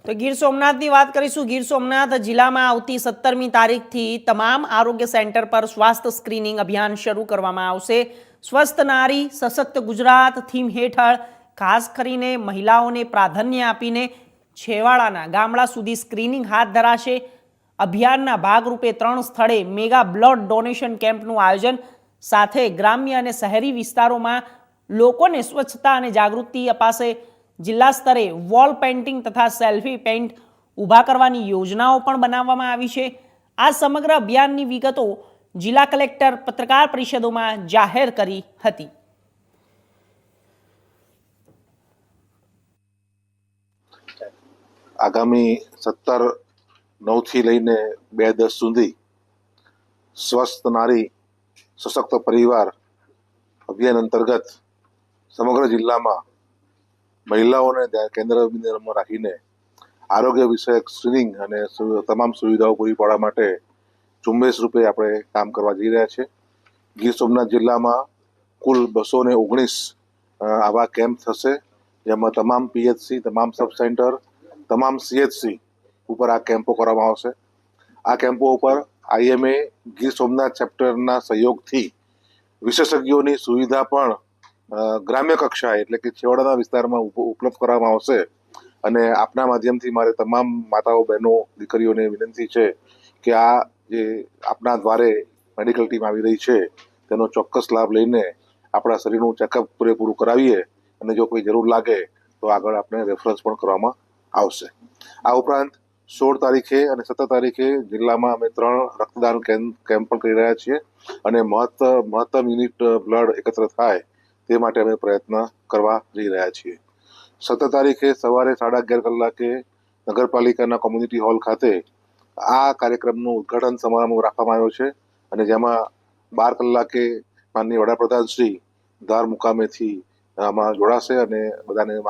તો ગીર સોમનાથની વાત કરીશું। ગીર સોમનાથ જિલ્લામાં આવતી 17મી તારીખથી તમામ આરોગ્ય સેન્ટર પર સ્વાસ્થ્ય સ્ક્રીનિંગ અભિયાન શરૂ કરવામાં આવશે। સ્વસ્થ નારી સશક્ત ગુજરાત થીમ હેઠળ ખાસ કરીને મહિલાઓને પ્રાધાન્ય આપીને છેવાડાના ગામડા સુધી સ્ક્રીનિંગ હાથ ધરાશે। અભિયાનના ભાગરૂપે 3 સ્થળે મેગા બ્લડ ડોનેશન કેમ્પનું આયોજન સાથે ગ્રામ્ય અને શહેરી વિસ્તારોમાં લોકોને સ્વચ્છતા અને જાગૃતિ અપાશે। જિલ્લા સ્તરે વોલ પેઇન્ટિંગ તથા સેલ્ફી પેઇન્ટ ઊભા કરવાની યોજનાઓ પણ બનાવવામાં આવી છે। આ સમગ્ર અભિયાનની વિગતો જિલ્લા કલેક્ટર પત્રકાર પરિષદોમાં જાહેર કરી હતી। આગામી 17/9 થી લઈને 2/10 સુધી સ્વસ્થ નારી સશક્ત પરિવાર અભિયાન અંતર્ગત સમગ્ર જિલ્લામાં મહિલાઓને કેન્દ્ર બિંદુમાં રાખીને આરોગ્ય વિષયક સ્ક્રીનિંગ અને તમામ સુવિધાઓ પૂરી પાડવા માટે ઝુંબેશ રૂપે આપણે કામ કરવા જઈ રહ્યા છીએ। ગીર સોમનાથ જિલ્લામાં કુલ 219 આવા કેમ્પ થશે, જેમાં તમામ પીએચસી, તમામ સબ સેન્ટર, તમામ સીએચસી ઉપર આ કેમ્પો કરવામાં આવશે। આ કેમ્પો ઉપર આઈએમએ ગીર સોમનાથ ચેપ્ટરના સહયોગથી વિશેષજ્ઞોની સુવિધા પણ ગ્રામ્ય કક્ષાએ એટલે કે છેવાડાના વિસ્તારમાં ઉપલબ્ધ કરવામાં આવશે। અને આપના માધ્યમથી મારે તમામ માતાઓ, બહેનો, દીકરીઓને વિનંતી છે કે આ જે આપના દ્વારે મેડિકલ ટીમ આવી રહી છે તેનો ચોક્કસ લાભ લઈને આપણા શરીરનું ચેકઅપ પૂરેપૂરું કરાવીએ અને જો કોઈ જરૂર લાગે તો આગળ આપણે રેફરન્સ પણ કરવામાં આવશે। આ ઉપરાંત 16 તારીખે અને 17 તારીખે જિલ્લામાં અમે 3 રક્તદાન કેમ્પ પણ કરી રહ્યા છીએ અને મહત્તમ યુનિટ બ્લડ એકત્ર થાય તે માટે અમે પ્રયત્ન કરવા જઈ રહ્યા છીએ। 17 તારીખે સવારે 11:30 કલાકે નગરપાલિકાના કોમ્યુનિટી હોલ ખાતે આ કાર્યક્રમનું ઉદ્ઘાટન સમારંભ રાખવામાં આવ્યો છે અને જેમાં 12 કલાકે માનનીય વડાપ્રધાન શ્રી ધાર મુકામેથી આમાં જોડાશે અને બધાને